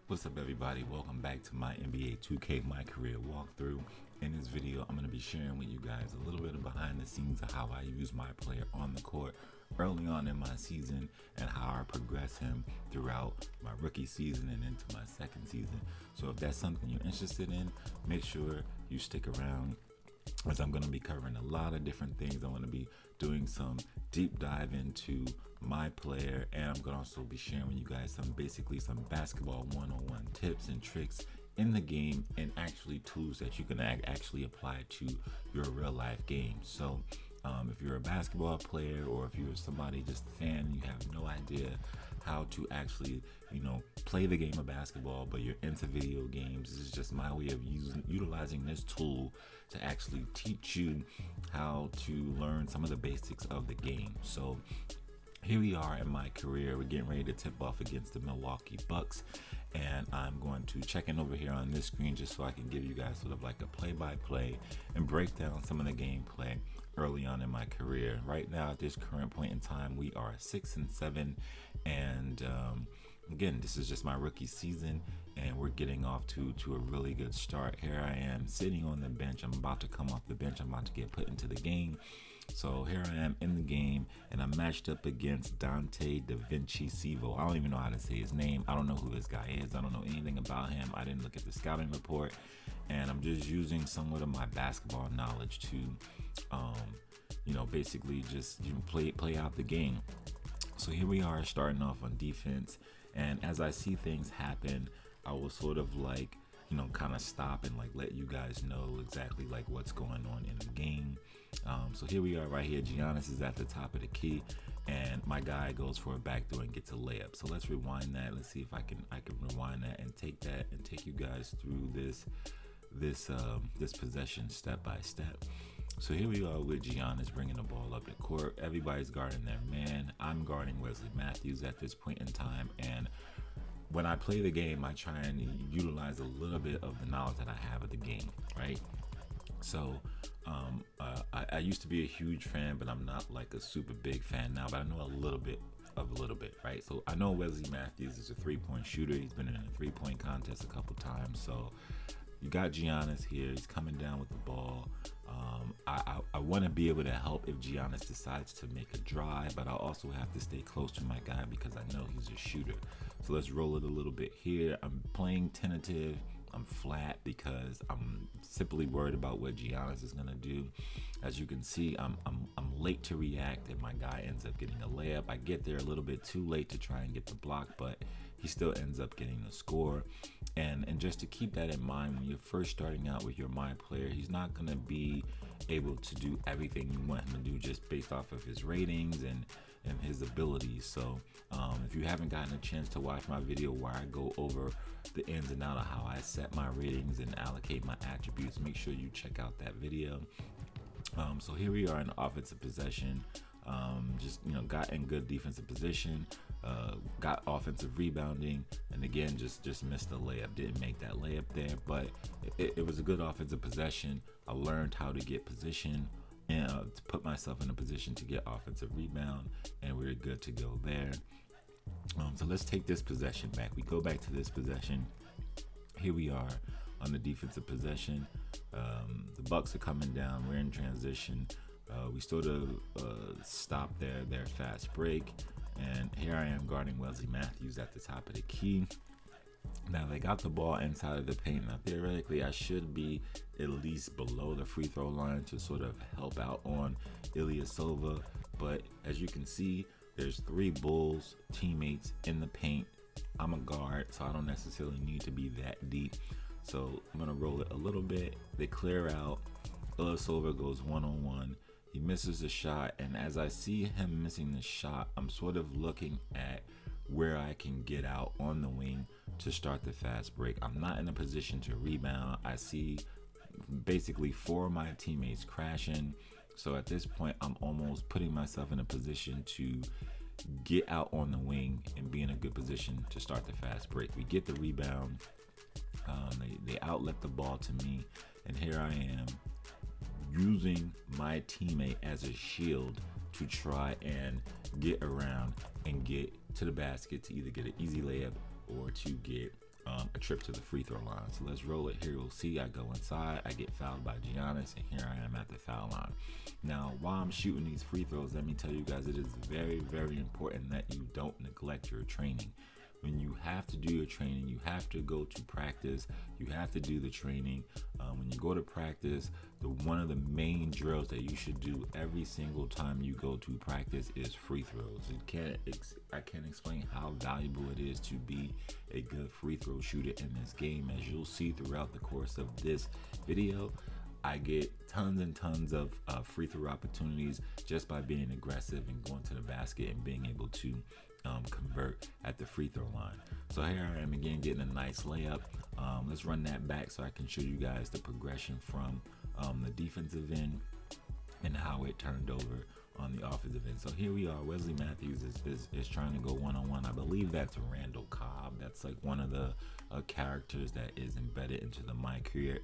What's up, everybody? Welcome back to my NBA 2K MyCAREER walkthrough. In this video, I'm going to be sharing with you guys a little bit of behind the scenes of how I use my player on the court early on in my season and how I progress him throughout my rookie season and into my second season. So if that's something you're interested in, make sure you stick around, as I'm going to be covering a lot of different things. I'm going to be doing some deep dive into MyPLAYER, and I'm going to also be sharing with you guys some basketball 101 tips and tricks in the game, and actually tools that you can actually apply to your real life game. So if you're a basketball player, or if you're somebody just a fan and you have no idea how to actually play the game of basketball, but you're into video games, this is just my way of utilizing this tool to actually teach you how to learn some of the basics of the game. So here we are in MyCAREER. We're getting ready to tip off against the Milwaukee Bucks, and I'm going to check in over here on this screen just so I can give you guys sort of like a play-by-play and break down some of the gameplay early on in my career. Right now, at this current point in time, we are 6-7, and again, this is just my rookie season, and we're getting off to a really good start. Here I am sitting on the bench. I'm about to come off the bench. I'm about to get put into the game. So here I am in the game, and I'm matched up against Dante Da Vinci Sivo. I don't even know how to say his name. I don't know who this guy is. I don't know anything about him. I didn't look at the scouting report, and I'm just using somewhat of my basketball knowledge to basically just play out the game. So here we are starting off on defense, and as I see things happen, I will sort of like kind of stop and like let you guys know exactly like what's going on in the game. So here we are right here. Giannis is at the top of the key, and my guy goes for a backdoor and gets a layup. So let's rewind that. Let's see if I can rewind that and take you guys through this possession step by step. So here we are with Giannis bringing the ball up the court. Everybody's guarding their man. I'm guarding Wesley Matthews at this point in time, and when I play the game, I try and utilize a little bit of the knowledge that I have of the game, right? So I used to be a huge fan, but I'm not like a super big fan now, but I know a little bit, right? So I know Wesley Matthews is a three-point shooter. He's been in a three-point contest a couple times. So you got Giannis here. He's coming down with the ball. I want to be able to help if Giannis decides to make a drive, but I also have to stay close to my guy because I know he's a shooter. So let's roll it a little bit here. I'm playing tentative. I'm flat because I'm simply worried about what Giannis is gonna do. As you can see, I'm late to react, and my guy ends up getting a layup. I get there a little bit too late to try and get the block, but he still ends up getting the score. And just to keep that in mind, when you're first starting out with your MyPLAYER, he's not gonna be able to do everything you want him to do just based off of his ratings and his abilities. So if you haven't gotten a chance to watch my video where I go over the ins and out of how I set my ratings and allocate my attributes, make sure you check out that video. So here we are in offensive possession. Got in good defensive position, got offensive rebounding, and again just missed the layup. Didn't make that layup there, but it was a good offensive possession. I learned how to get position and to put myself in a position to get offensive rebound, and we're good to go there. So let's take this possession back. We go back to this possession. Here we are on the defensive possession. The Bucks are coming down. We're in transition. We sort of stop their fast break, and here I am guarding Wesley Matthews at the top of the key. Now they got the ball inside of the paint. Now theoretically, I should be at least below the free throw line to sort of help out on Ilyasova, but as you can see, there's 3 Bulls teammates in the paint. I'm a guard, so I don't necessarily need to be that deep. So I'm gonna roll it a little bit. They clear out. Ilyasova goes one-on-one. He misses the shot, and as I see him missing the shot, I'm sort of looking at where I can get out on the wing to start the fast break. I'm not in a position to rebound. I see basically 4 of my teammates crashing. So at this point, I'm almost putting myself in a position to get out on the wing and be in a good position to start the fast break. We get the rebound. They outlet the ball to me, and here I am using my teammate as a shield to try and get around and get to the basket to either get an easy layup or to get a trip to the free throw line. So let's roll it. Here you'll see I go inside, I get fouled by Giannis, and here I am at the foul line. Now, while I'm shooting these free throws, let me tell you guys, it is very, very important that you don't neglect your training. When you have to do your training, you have to go to practice, you have to do the training. When you go to practice, one of the main drills that you should do every single time you go to practice is free throws. I can't explain how valuable it is to be a good free throw shooter in this game. As you'll see throughout the course of this video, I get tons and tons of free throw opportunities just by being aggressive and going to the basket and being able to convert at the free throw line. So here I am again getting a nice layup. Let's run that back so I can show you guys the progression from the defensive end and how it turned over on the offensive end. So here we are. Wesley Matthews is trying to go one-on-one. I believe that's Randall Cobb. That's like one of the characters that is embedded into the MyCAREER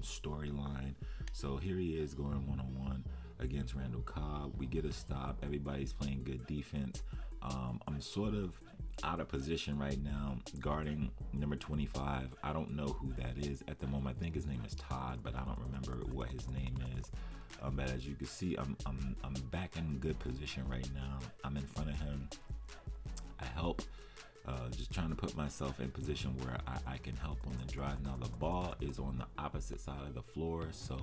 storyline. So here he is going one-on-one against Randall Cobb. We get a stop. Everybody's playing good defense. I'm sort of out of position right now guarding number 25. I don't know who that is at the moment. I think his name is Todd, but I don't remember what his name is. But as you can see, I'm back in good position right now. I'm in front of him. I help. Just trying to put myself in position where I can help on the drive. Now the ball is on the opposite side of the floor, so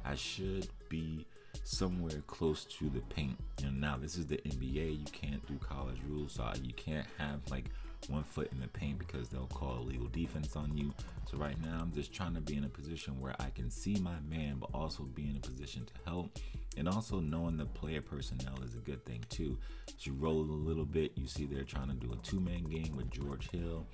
I should be somewhere close to the paint. And now this is the NBA. You can't do college rules, so you can't have like 1 foot in the paint because they'll call illegal defense on you. So right now I'm just trying to be in a position where I can see my man, but also be in a position to help. And also knowing the player personnel is a good thing too. As you roll a little bit, you see they're trying to do a 2-man game with George Hill.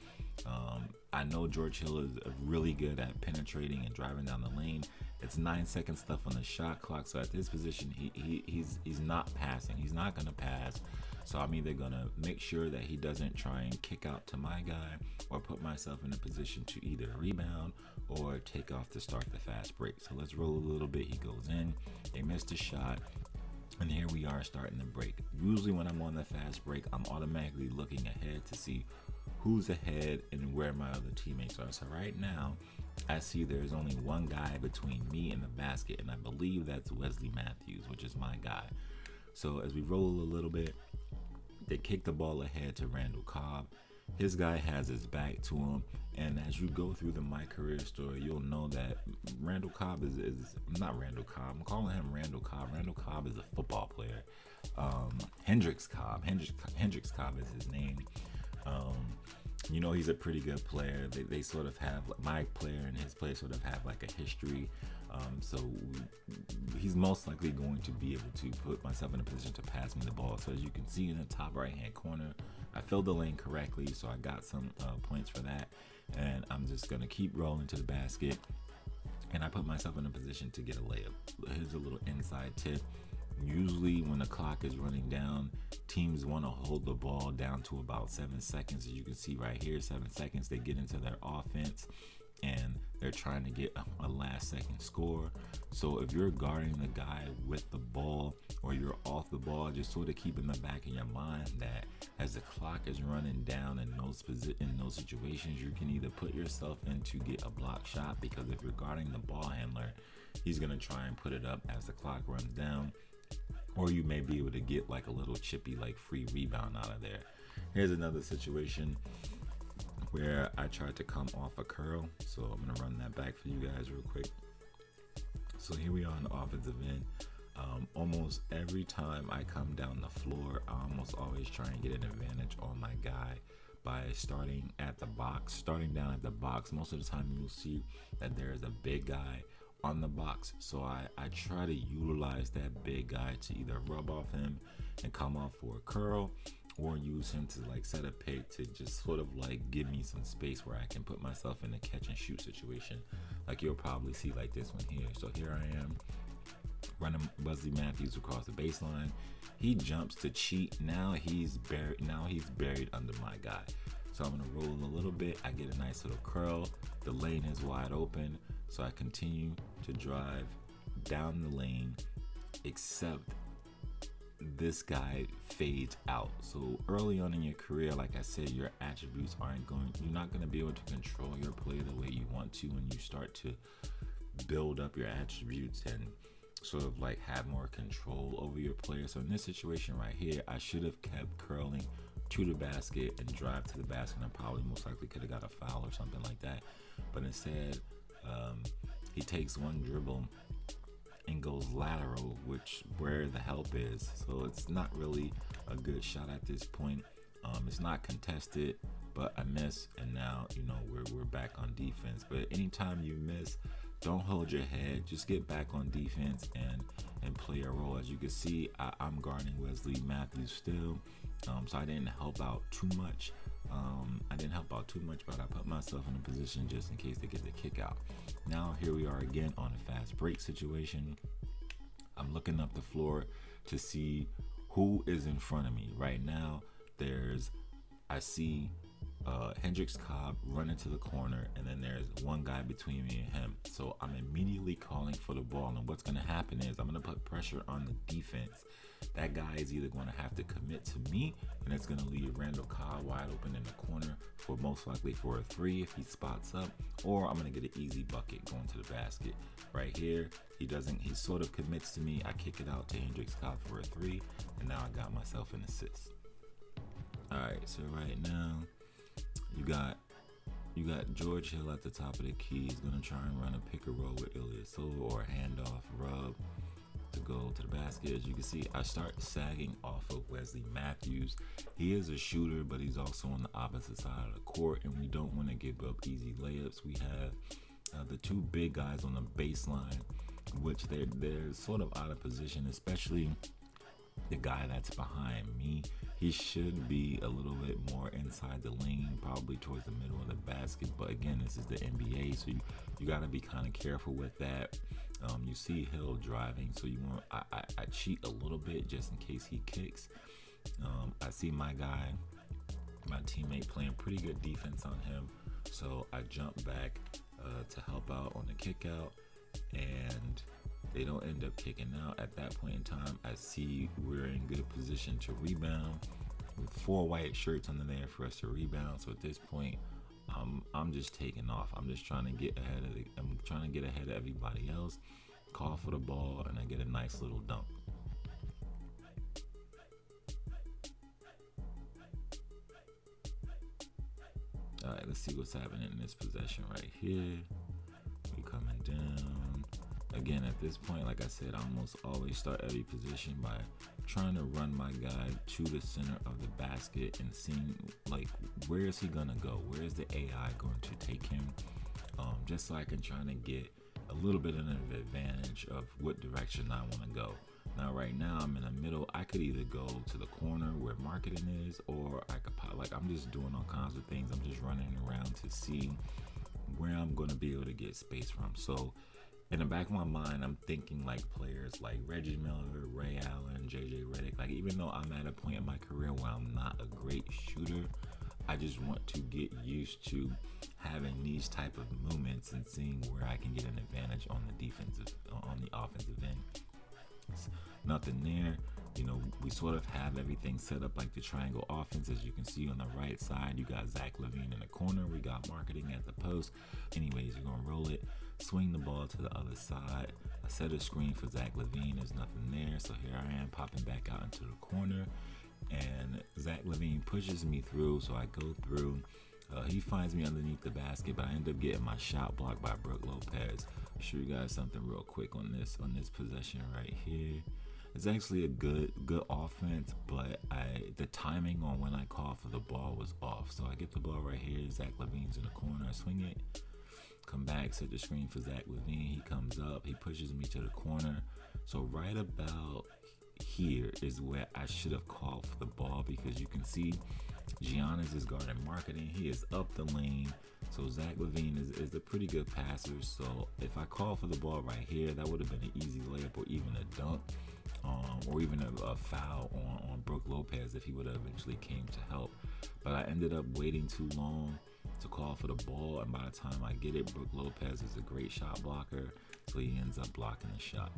I know George Hill is really good at penetrating and driving down the lane. It's 9 seconds left on the shot clock. So at this position, he's not passing. He's not gonna pass. So I'm either gonna make sure that he doesn't try and kick out to my guy, or put myself in a position to either rebound or take off to start the fast break. So let's roll a little bit. He goes in. They missed a shot. And here we are starting the break. Usually when I'm on the fast break, I'm automatically looking ahead to see who's ahead and where my other teammates are. So right now, I see there's only one guy between me and the basket, and I believe that's Wesley Matthews, which is my guy. So as we roll a little bit, they kick the ball ahead to Randall Cobb. His guy has his back to him, and as you go through the MyCAREER story, you'll know that Randall Cobb is not Randall Cobb. I'm calling him Randall Cobb. Randall Cobb is a football player. Hendricks Cobb is his name. You know, he's a pretty good player. They sort of have, my player and his player sort of have like a history. So he's most likely going to be able to put myself in a position to pass me the ball. So as you can see in the top right hand corner, I filled the lane correctly, so I got some points for that. And I'm just going to keep rolling to the basket, and I put myself in a position to get a layup. Here's a little inside tip. Usually when the clock is running down, teams want to hold the ball down to about 7 seconds. As you can see right here, 7 seconds, they get into their offense and they're trying to get a last second score. So if you're guarding the guy with the ball or you're off the ball, just sort of keep in the back of your mind that as the clock is running down in those situations, you can either put yourself in to get a block shot, because if you're guarding the ball handler, he's going to try and put it up as the clock runs down, or you may be able to get like a little chippy, like free rebound out of there. Here's another situation where I tried to come off a curl. So I'm gonna run that back for you guys real quick. So here we are on the offensive end. Almost every time I come down the floor, I almost always try and get an advantage on my guy by starting at the box, starting down at the box. Most of the time you'll see that there is a big guy on the box, so I try to utilize that big guy to either rub off him and come off for a curl, or use him to like set a pick to just sort of like give me some space where I can put myself in a catch and shoot situation, like you'll probably see like this one here. So here I am running Wesley Matthews across the baseline. He jumps to cheat. Now he's buried under my guy. So I'm gonna roll a little bit. I get a nice little curl. The lane is wide open, so I continue to drive down the lane, except this guy fades out. So early on in your career, like I said, your attributes you're not going to be able to control your play the way you want to when you start to build up your attributes and sort of like have more control over your player. So in this situation right here, I should have kept curling to the basket and drive to the basket, and I probably most likely could have got a foul or something like that. But instead, he takes one dribble and goes lateral, where the help is. So it's not really a good shot at this point. It's not contested, but I miss, and now we're back on defense. But anytime you miss, don't hold your head. Just get back on defense and play a role. As you can see, I'm guarding Wesley Matthews still, so I didn't help out too much. But I put myself in a position just in case they get the kick out. Now here we are again on a fast break situation. I'm looking up the floor to see who is in front of me. Right now, I see Hendricks Cobb running to the corner, and then there's one guy between me and him. So I'm immediately calling for the ball, and what's going to happen is I'm going to put pressure on the defense. That guy is either going to have to commit to me, and it's going to leave Randall Cobb wide open in the corner most likely for a three if he spots up, or I'm going to get an easy bucket going to the basket. Right here, he sort of commits to me. I kick it out to Hendricks Cobb for a three, and now I got myself an assist. All right, so right now, you got George Hill at the top of the key. He's gonna try and run a pick and roll with Ilyasova or handoff rub to go to the basket. As you can see, I start sagging off of Wesley Matthews. He is a shooter, but he's also on the opposite side of the court, and we don't want to give up easy layups. We have the two big guys on the baseline, which they're sort of out of position, especially the guy that's behind me. He should be a little bit more inside the lane, probably towards the middle of the basket. But again, this is the NBA, so you got to be kind of careful with that. You see Hill driving, so I cheat a little bit just in case he kicks. I see my teammate playing pretty good defense on him, so I jump back to help out on the kick out, and they don't end up kicking out. At that point in time, I see we're in good position to rebound with 4 white shirts under there for us to rebound. So at this point, I'm just taking off. I'm just trying to get ahead of everybody else, call for the ball, and I get a nice little dunk. All right, let's see what's happening in this possession right here. We coming down. Again, at this point, like I said, I almost always start every position by trying to run my guy to the center of the basket and seeing, like, where is he gonna go? Where is the AI going to take him? Just so I can try to get a little bit of an advantage of what direction I want to go. Now, right now, I'm in the middle. I could either go to the corner where marketing is, or I could I'm just doing all kinds of things. I'm just running around to see where I'm going to be able to get space from. So in the back of my mind, I'm thinking like players like Reggie Miller, Ray Allen, JJ Redick. Like, even though I'm at a point in my career where I'm not a great shooter, I just want to get used to having these type of movements and seeing where I can get an advantage on the offensive end. Nothing there. We sort of have everything set up like the triangle offense. As you can see on the right side, you got Zach LaVine in the corner. We got marketing at the post. Anyways, you're going to roll it, swing the ball to the other side. I set a screen for Zach LaVine. There's nothing there. So here I am popping back out into the corner. And Zach LaVine pushes me through, so I go through. He finds me underneath the basket, but I end up getting my shot blocked by Brook Lopez. I'll show you guys something real quick on this possession right here. It's actually a good offense, but the timing on when I call for the ball was off. So I get the ball right here. Zach LaVine's in the corner. I swing it, come back, set the screen for Zach LaVine. He comes up. He pushes me to the corner. So right about here is where I should have called for the ball, because you can see Giannis is guarding marketing. He is up the lane. So Zach LaVine is a pretty good passer. So if I call for the ball right here, that would have been an easy layup or even a dunk. Or even a foul on Brook Lopez if he would have eventually came to help. But I ended up waiting too long to call for the ball, and by the time I get it, Brook Lopez is a great shot blocker, so he ends up blocking the shot.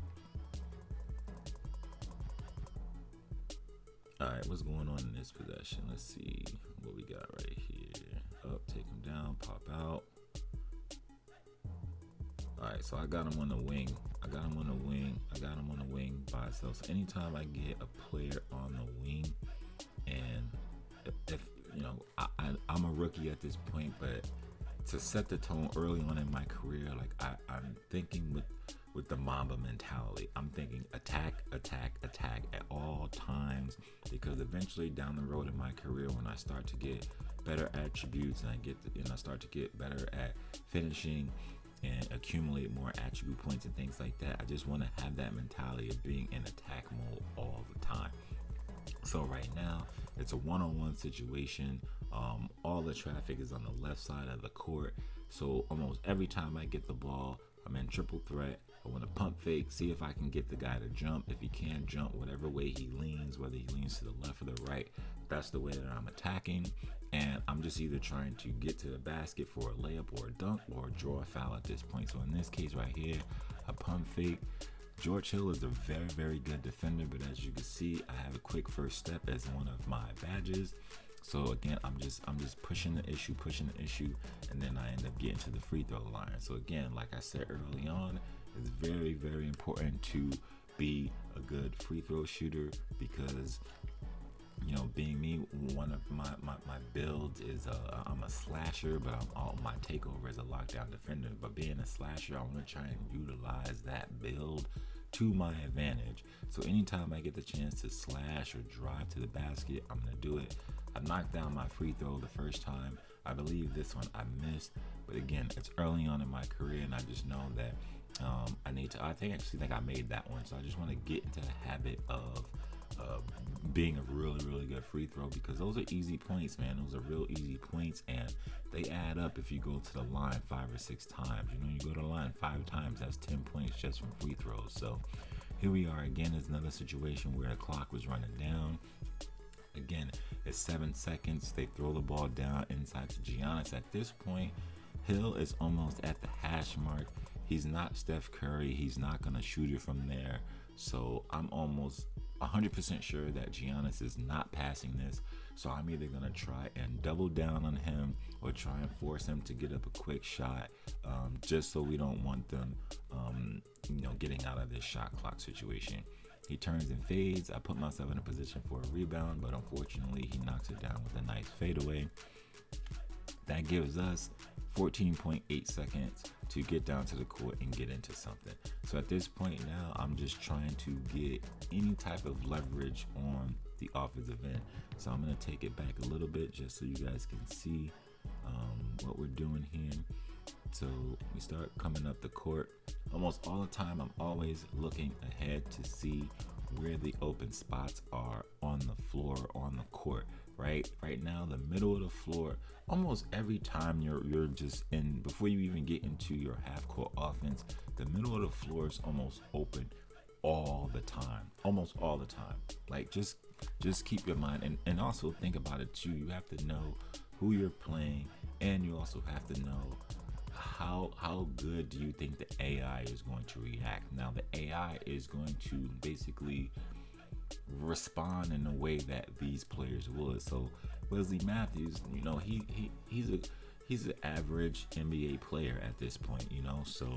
All right, what's going on in this possession? Let's see what we got right here. Up, take him down, pop out. All right, so I got him on the wing. I got him on the wing by itself. So anytime I get a player on the wing, and if you know, I'm a rookie at this point, but to set the tone early on in my career, like I'm thinking with the Mamba mentality. I'm thinking attack at all times, because eventually down the road in my career, when I start to get better attributes and I start to get better at finishing and accumulate more attribute points and things like that, I just want to have that mentality of being in attack mode all the time. So right now it's a one-on-one situation. All the traffic is on the left side of the court, so almost every time I get the ball, I'm in triple threat. I want to pump fake, see if I can get the guy to jump. If he can't jump, whatever way he leans, whether he leans to the left or the right, that's the way that I'm attacking. And I'm just either trying to get to the basket for a layup or a dunk or draw a foul at this point. So in this case right here, a pump fake. George Hill is a very, very good defender, but as you can see, I have a quick first step as one of my badges. So again, I'm just pushing the issue, and then I end up getting to the free throw line. So again, like I said early on, it's very, very important to be a good free throw shooter, because you know, being me, one of my builds is I'm a slasher, but my takeover is a lockdown defender. But being a slasher, I want to try and utilize that build to my advantage. So anytime I get the chance to slash or drive to the basket, I'm gonna do it. I knocked down my free throw the first time. I believe this one I missed, but again, it's early on in my career, and I just know that I think I made that one. So I just want to get into the habit of being a really, really good free throw, because those are easy points, man. Those are real easy points, and they add up if you go to the line 5 or 6 times. You know, you go to the line 5 times, that's 10 points just from free throws. So here we are again. It's another situation where the clock was running down. Again, it's 7 seconds. They throw the ball down inside to Giannis. At this point, Hill is almost at the hash mark. He's not Steph Curry. He's not going to shoot it from there. So I'm almost 100% sure that Giannis is not passing this. So I'm either going to try and double down on him or try and force him to get up a quick shot, just so we don't want them, getting out of this shot clock situation. He turns and fades. I put myself in a position for a rebound, but unfortunately he knocks it down with a nice fadeaway. That gives us 14.8 seconds to get down to the court and get into something. So at this point now, I'm just trying to get any type of leverage on the offensive end. So I'm going to take it back a little bit just so you guys can see what we're doing here. So we start coming up the court. Almost all the time, I'm always looking ahead to see where the open spots are on the floor, on the court. Right now, the middle of the floor, almost every time you're just in, before you even get into your half court offense, the middle of the floor is almost open all the time, almost all the time. Like just keep your mind, and also think about it too. You have to know who you're playing, and you also have to know how good do you think the AI is going to react. Now the AI is going to basically respond in a way that these players would. So Wesley Matthews, he's an average NBA player at this point, so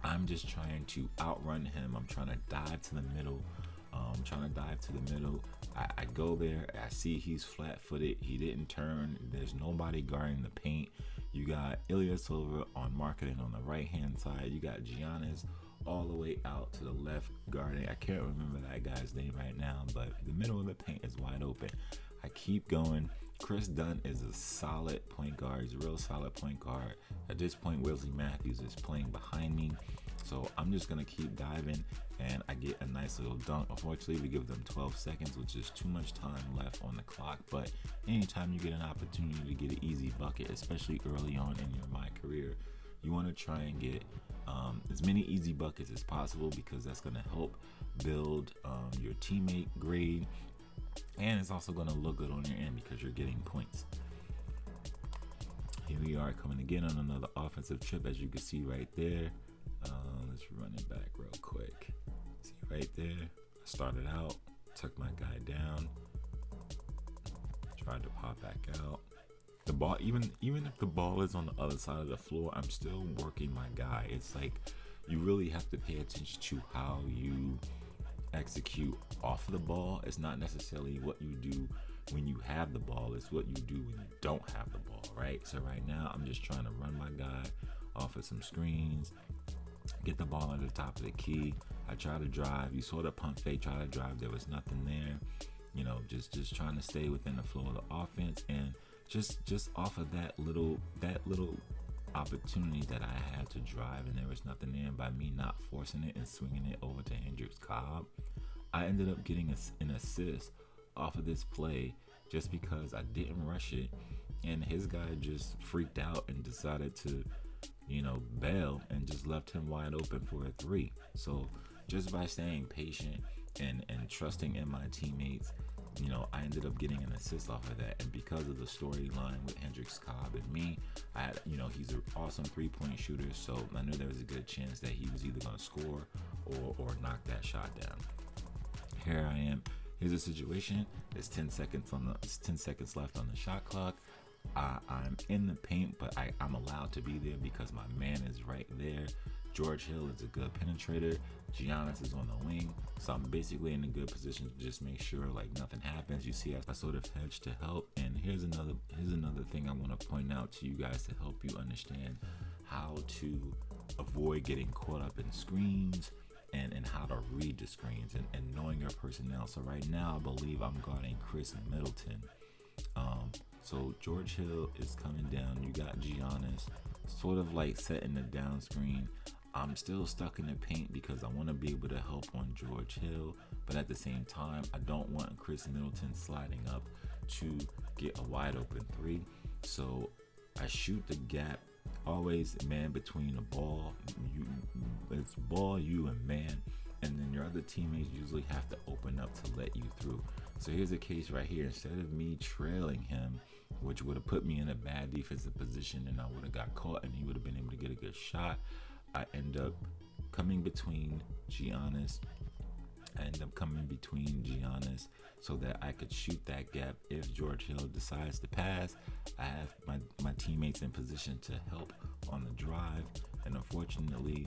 I'm just trying to outrun him. I'm trying to dive to the middle. I go there, I see he's flat-footed, he didn't turn, there's nobody guarding the paint. You got Ilya Silva on marketing on the right hand side, you got Giannis all the way out to the left guarding. I can't remember that guy's name right now, but the middle of the paint is wide open. I keep going. Chris Dunn is a solid point guard. He's a real solid point guard. At this point, Wesley Matthews is playing behind me. So I'm just going to keep diving, and I get a nice little dunk. Unfortunately, we give them 12 seconds, which is too much time left on the clock. But anytime you get an opportunity to get an easy bucket, especially early on in your MyCAREER, you want to try and get as many easy buckets as possible, because that's going to help build your teammate grade, and it's also going to look good on your end because you're getting points. Here we are coming again on another offensive trip, as you can see right there. Let's run it back real quick. See right there, I started out, Tuck my guy down. Tried to pop back out. The ball, even if the ball is on the other side of the floor, I'm still working my guy. It's like you really have to pay attention to how you execute off of the ball. It's not necessarily what you do when you have the ball, it's what you do when you don't have the ball, right? So right now I'm just trying to run my guy off of some screens, get the ball at the top of the key. I try to drive. You saw the pump fake, try to drive, there was nothing there. You know, just trying to stay within the flow of the offense, and just off of that little opportunity that I had to drive, and there was nothing there. By me not forcing it and swinging it over to Hendrix Cobb, I ended up getting an assist off of this play just because I didn't rush it, and his guy just freaked out and decided to, you know, bail, and just left him wide open for a three. So just by staying patient and trusting in my teammates, you know, I ended up getting an assist off of that. And because of the storyline with Hendrix Cobb and me, I had, you know, he's an awesome three-point shooter, so I knew there was a good chance that he was either going to score or knock that shot down. Here I am. Here's a situation. It's 10 seconds left on the shot clock. I'm in the paint, but I'm allowed to be there because my man is right there. George Hill is a good penetrator. Giannis is on the wing, so I'm basically in a good position to just make sure like nothing happens. You see, I sort of hedge to help. And here's another thing I want to point out to you guys to help you understand how to avoid getting caught up in screens and how to read the screens and knowing your personnel. So right now, I believe I'm guarding Chris Middleton. So George Hill is coming down. You got Giannis sort of like setting the down screen. I'm still stuck in the paint because I want to be able to help on George Hill, but at the same time, I don't want Chris Middleton sliding up to get a wide open three. So I shoot the gap, always man between the ball. It's ball, you, and man, and then your other teammates usually have to open up to let you through. So here's a case right here. Instead of me trailing him, which would have put me in a bad defensive position and I would have got caught and he would have been able to get a good shot, I end up coming between Giannis. So that I could shoot that gap. If George Hill decides to pass, I have my teammates in position to help on the drive. And unfortunately,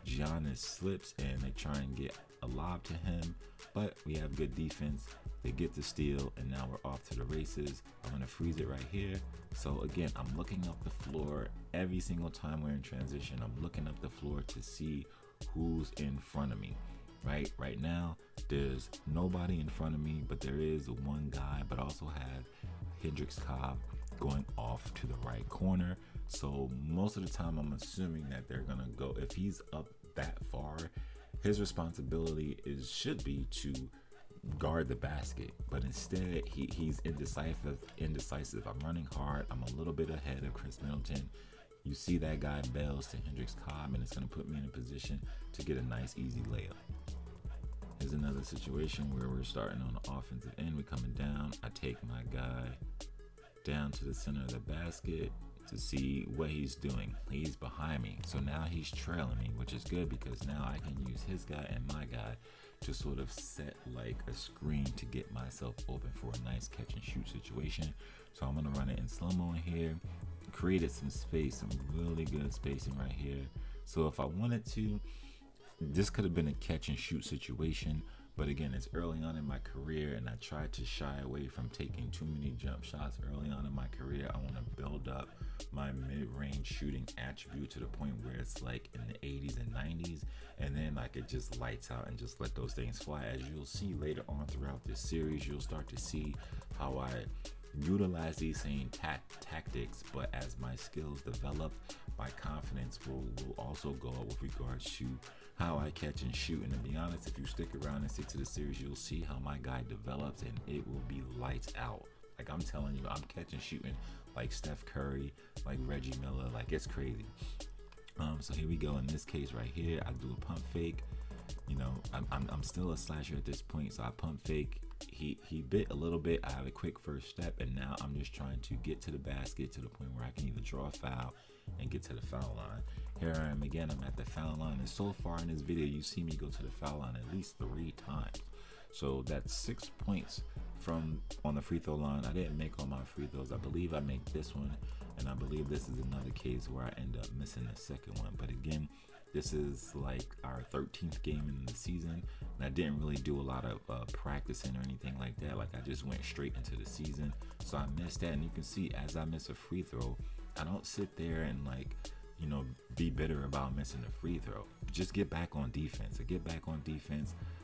Giannis slips and they try and get a lob to him, but we have good defense. They get the steal, and now we're off to the races. I'm going to freeze it right here. So again, I'm looking up the floor every single time we're in transition. I'm looking up the floor to see who's in front of me. Right now, there's nobody in front of me, but there is one guy, but also have Hendrix Cobb going off to the right corner. So most of the time, I'm assuming that they're going to go, if he's up that far, his responsibility should be to guard the basket, but instead he's indecisive. I'm running hard. I'm a little bit ahead of Chris Middleton. You see that guy bails to Hendrix Cobb, and it's going to put me in a position to get a nice easy layup. Here's another situation where we're starting on the offensive end. We're coming down. I take my guy down to the center of the basket to see what he's doing. He's behind me, so now he's trailing me, which is good because now I can use his guy and my guy to sort of set like a screen to get myself open for a nice catch and shoot situation. So I'm gonna run it in slow-mo in here. Created some space, some really good spacing right here. So if I wanted to, this could have been a catch and shoot situation, but again, it's early on in my career and I tried to shy away from taking too many jump shots early on in my career. I want to build up my mid-range shooting attribute to the point where it's like in the 80s and 90s, and then like it just lights out and just let those things fly. As you'll see later on throughout this series, you'll start to see how I utilize these same tactics, but as my skills develop, my confidence will also go up with regards to how I catch and shoot. And to be honest, if you stick around and stick to the series, you'll see how my guy develops and it will be lights out. Like I'm telling you, I'm catching shooting like Steph Curry, like Reggie Miller, like it's crazy. So here we go. In this case right here, I do a pump fake. You know, I'm still a slasher at this point, so I pump fake. He bit a little bit. I have a quick first step, and now I'm just trying to get to the basket to the point where I can either draw a foul and get to the foul line. Here I am again. I'm at the foul line, and so far in this video, you see me go to the foul line at least 3 times. So that's 6 points from on the free throw line. I didn't make all my free throws. I believe I make this one, and I believe this is another case where I end up missing the second one. But again, this is like our 13th game in the season, and I didn't really do a lot of practicing or anything like that. Like, I just went straight into the season, so I missed that. And you can see, as I miss a free throw, I don't sit there and like, you know, be bitter about missing a free throw. Just get back on defense.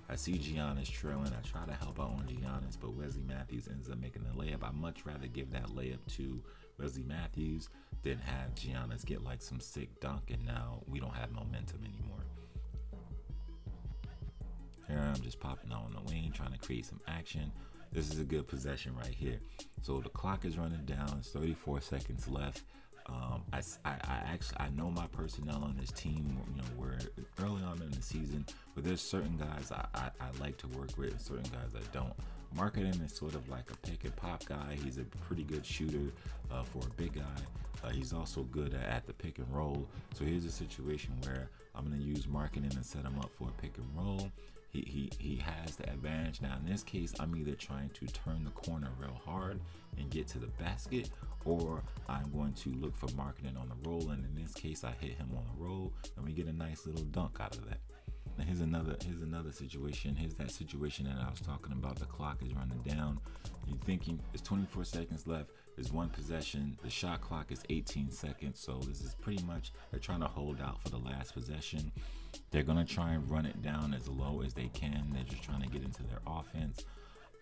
I see Giannis trailing. I try to help out on Giannis, but Wesley Matthews ends up making the layup. I'd much rather give that layup to Wesley Matthews than have Giannis get like some sick dunk, and now we don't have momentum anymore. Here I'm just popping out on the wing, trying to create some action. This is a good possession right here. So the clock is running down. It's 34 seconds left. I know my personnel on this team, you know, we're early on in the season, but there's certain guys I like to work with and certain guys I don't. Marketing is sort of like a pick and pop guy. He's a pretty good shooter for a big guy. He's also good at the pick and roll. So here's a situation where I'm going to use marketing and set him up for a pick and roll. He has the advantage. Now in this case, I'm either trying to turn the corner real hard and get to the basket, or I'm going to look for marketing on the roll, and in this case I hit him on the roll and we get a nice little dunk out of that. Now here's another situation. Here's that situation that I was talking about. The clock is running down. You're thinking it's 24 seconds left. There's one possession. The shot clock is 18 seconds. So this is pretty much, they're trying to hold out for the last possession. They're going to try and run it down as low as they can. They're just trying to get into their offense.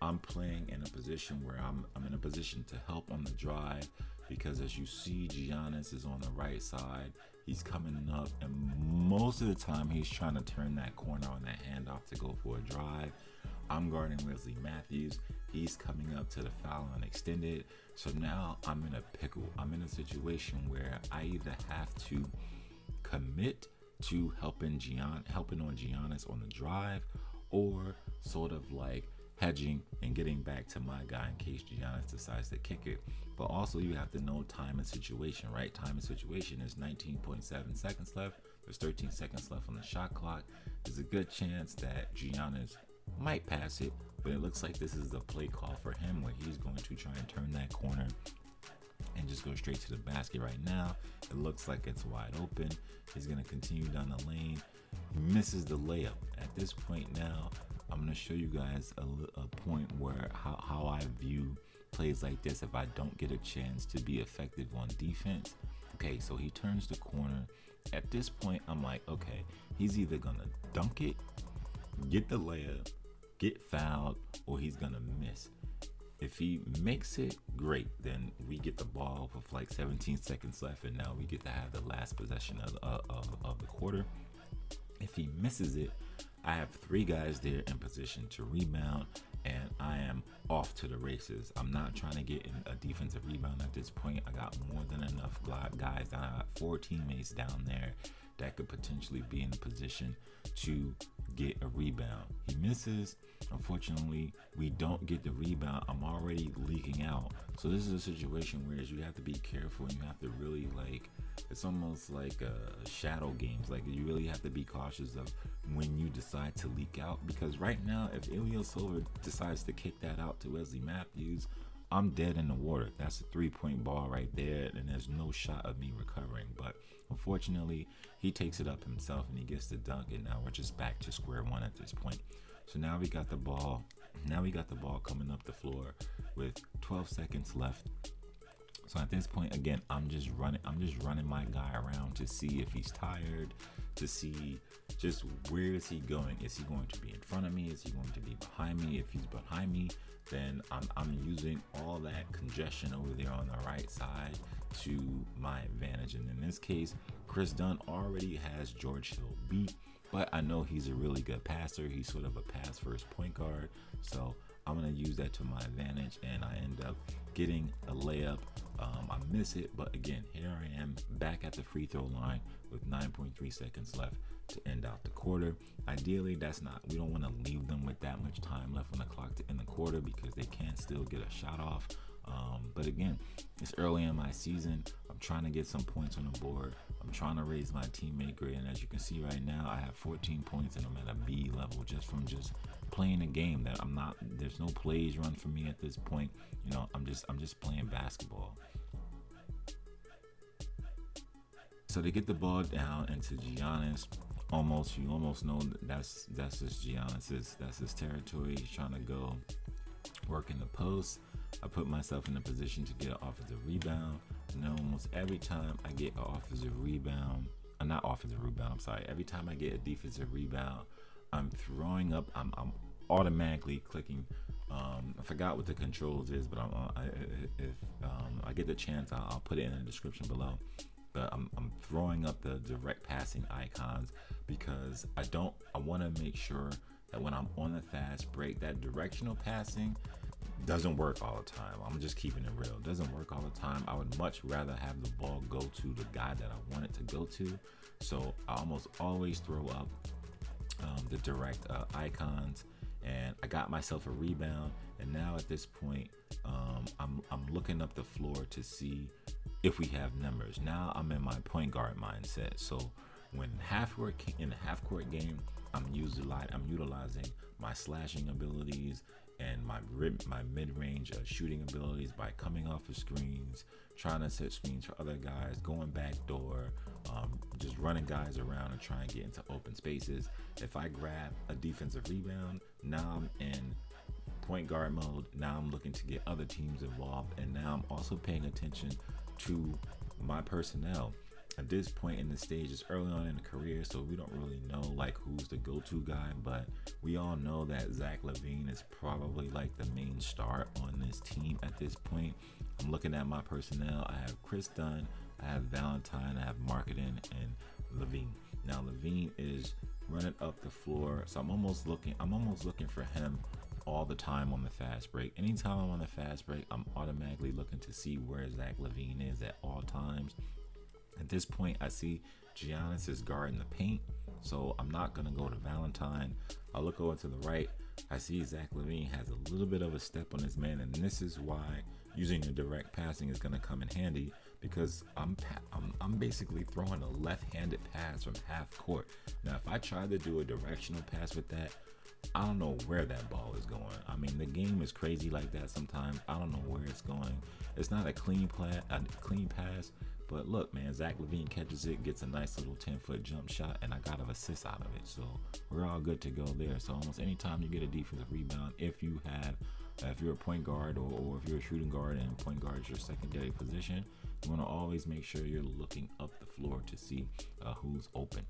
I'm playing in a position where I'm in a position to help on the drive, because as you see, Giannis is on the right side. He's coming up, and most of the time he's trying to turn that corner on that handoff to go for a drive. I'm guarding Wesley Matthews. He's coming up to the foul line extended. So now I'm in a pickle. I'm in a situation where I either have to commit to helping on Giannis on the drive, or sort of like hedging and getting back to my guy in case Giannis decides to kick it. But also you have to know time and situation, right? Time and situation is 19.7 seconds left. There's 13 seconds left on the shot clock. There's a good chance that Giannis might pass it, but it looks like this is a play call for him where he's going to try and turn that corner and just go straight to the basket. Right now it looks like it's wide open. He's going to continue down the lane. He misses the layup. At this point now, I'm going to show you guys a point where how I view plays like this if I don't get a chance to be effective on defense. Okay, so he turns the corner. At this point, I'm like, okay, he's either going to dunk it, get the layup, get fouled, or he's going to miss. If he makes it, great. Then we get the ball with like 17 seconds left, and now we get to have the last possession of the quarter. If he misses it, I have three guys there in position to rebound, and I am off to the races. I'm not trying to get in a defensive rebound at this point. I got more than enough guys down. I got 4 teammates down there that could potentially be in a position to get a rebound. He misses. Unfortunately, we don't get the rebound. I'm already leaking out. So this is a situation where you have to be careful, and you have to really, like, it's almost like shadow games. Like, you really have to be cautious of when you decide to leak out, because right now, if Ilyasova decides to kick that out to Wesley Matthews, I'm dead in the water. That's a 3-point ball right there, and there's no shot of me recovering. But unfortunately, he takes it up himself and he gets the dunk, and now we're just back to square one at this point. So now we got the ball. Now we got the ball coming up the floor with 12 seconds left. So at this point, again, I'm just running my guy around to see if he's tired, to see just where is he going. Is he going to be in front of me? Is he going to be behind me? If he's behind me, then I'm using all that congestion over there on the right side to my advantage. And in this case, Chris Dunn already has George Hill beat, but I know he's a really good passer. He's sort of a pass first point guard. So I'm going to use that to my advantage, and I end up getting a layup. I miss it, but again, here I am back at the free throw line with 9.3 seconds left to end out the quarter. Ideally, we don't want to leave them with that much time left on the clock to end the quarter, because they can still get a shot off. But again, it's early in my season. I'm trying to get some points on the board. I'm trying to raise my teammate grade, and as you can see right now, I have 14 points and I'm at a B level just from just playing a game that I'm not. There's no plays run for me at this point. You know, I'm just playing basketball. So they get the ball down into Giannis. You almost know that's just Giannis's. That's his territory. He's trying to go work in the post. I put myself in a position to get an offensive rebound. And almost every time I get an offensive rebound, not offensive rebound, I'm sorry. Every time I get a defensive rebound, I'm throwing up. I'm automatically clicking. I forgot what the controls is, but if I get the chance, I'll put it in the description below. But I'm throwing up the direct passing icons because I want to make sure that when I'm on the fast break, that directional passing doesn't work all the time. I'm just keeping it real. It doesn't work all the time. I would much rather have the ball go to the guy that I want it to go to. So I almost always throw up the direct icons, and I got myself a rebound. And now at this point, I'm looking up the floor to see if we have numbers. Now I'm in my point guard mindset. So when in the half court game, I'm utilizing my slashing abilities and my mid-range shooting abilities by coming off of screens, trying to set screens for other guys, going back door, just running guys around and trying to get into open spaces. If I grab a defensive rebound, now I'm in point guard mode. Now I'm looking to get other teams involved, and now I'm also paying attention to my personnel. At this point in the stage, it's early on in the career, so we don't really know like who's the go-to guy, but we all know that Zach LaVine is probably like the main star on this team at this point. I'm looking at my personnel. I have Chris Dunn, I have Valentine, I have Marketing, and LaVine. Now LaVine is running up the floor, so I'm almost looking for him all the time on the fast break. Anytime I'm on the fast break, I'm automatically looking to see where Zach LaVine is at all times. At this point, I see Giannis is guarding the paint, so I'm not going to go to Valentine. I'll look over to the right. I see Zach LaVine has a little bit of a step on his man, and this is why using the direct passing is going to come in handy, because I'm basically throwing a left-handed pass from half court. Now, if I try to do a directional pass with that, I don't know where that ball is going. I mean, the game is crazy like that sometimes. I don't know where it's going. It's not a clean pass. But look, man, Zach LaVine catches it, gets a nice little 10-foot jump shot, and I got an assist out of it. So we're all good to go there. So almost anytime you get a defensive rebound, if you're a point guard or if you're a shooting guard and point guard is your secondary position, you want to always make sure you're looking up the floor to see who's open.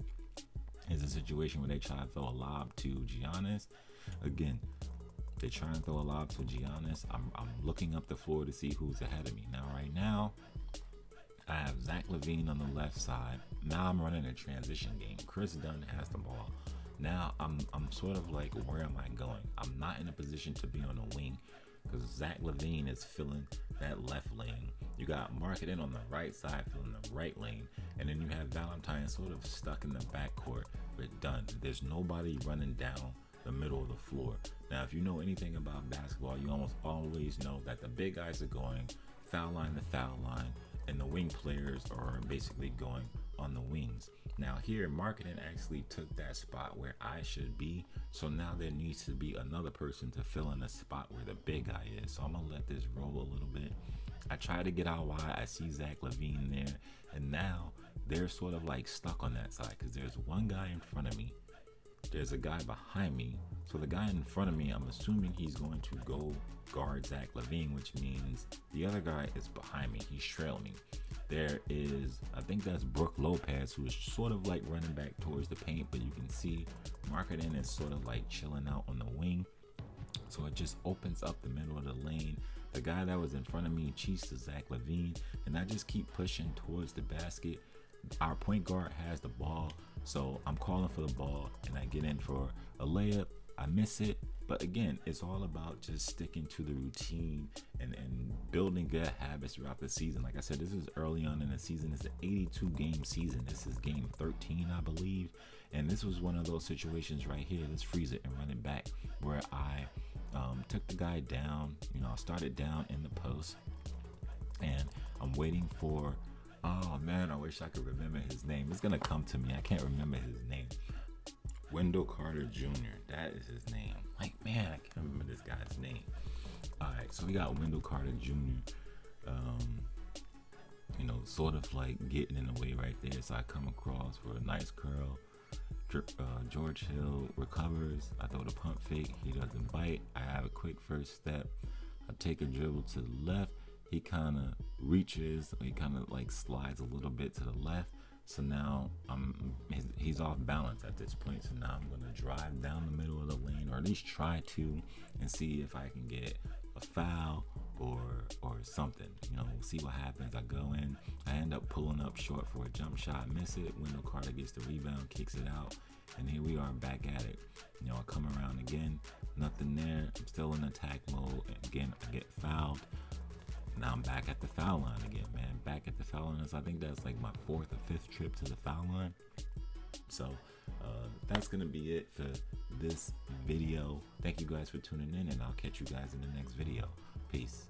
Here's a situation where they try to throw a lob to Giannis. Again, they try and throw a lob to Giannis. I'm looking up the floor to see who's ahead of me. Now, right now, I have Zach LaVine on the left side. Now I'm running a transition game. Chris Dunn has the ball. Now I'm sort of like, where am I going? I'm not in a position to be on the wing because Zach LaVine is filling that left lane. You got Marketing on the right side filling the right lane, and then you have Valentine sort of stuck in the backcourt with Dunn. There's nobody running down the middle of the floor. Now, if you know anything about basketball, you almost always know that the big guys are going foul line to foul line, and the wing players are basically going on the wings. Now here, Marketing actually took that spot where I should be, so now there needs to be another person to fill in the spot where the big guy is. So I'm gonna let this roll a little bit. I try to get out wide. I see Zach LaVine there, and now they're sort of like stuck on that side because there's one guy in front of me, there's a guy behind me. So the guy in front of me, I'm assuming he's going to go guard Zach LaVine, which means the other guy is behind me. He's trailing me. There is, I think that's Brook Lopez, who is sort of like running back towards the paint, but you can see Marketing is sort of like chilling out on the wing. So it just opens up the middle of the lane. The guy that was in front of me cheats to Zach LaVine, and I just keep pushing towards the basket. Our point guard has the ball, so I'm calling for the ball, and I get in for a layup. I miss it, but again, it's all about just sticking to the routine and building good habits throughout the season. Like I said, this is early on in the season. It's an 82 game season. This is game 13, I believe, and this was one of those situations right here. Let's freeze it and run it back, where I took the guy down. I started down in the post, and I'm waiting for Oh man, I wish I could remember his name. It's gonna come to me. I can't remember his name. Wendell Carter Jr. That is his name. Like, man, I can't remember this guy's name. All right, so we got Wendell Carter Jr. Sort of like getting in the way right there. So I come across for a nice curl. George Hill recovers. I throw the pump fake. He doesn't bite. I have a quick first step. I take a dribble to the left. He kind of reaches. He kind of like slides a little bit to the left. So now he's off balance at this point. So now I'm gonna drive down the middle of the lane, or at least try to, and see if I can get a foul or something. We'll see what happens. I go in. I end up pulling up short for a jump shot, miss it. Wendell Carter gets the rebound, kicks it out, and here we are back at it. I come around again, nothing there. I'm still in attack mode. And again, I get fouled. Now I'm back at the foul line again, man. Back at the foul line. So I think that's like my 4th or 5th trip to the foul line. So that's gonna be it for this video. Thank you guys for tuning in, and I'll catch you guys in the next video. Peace.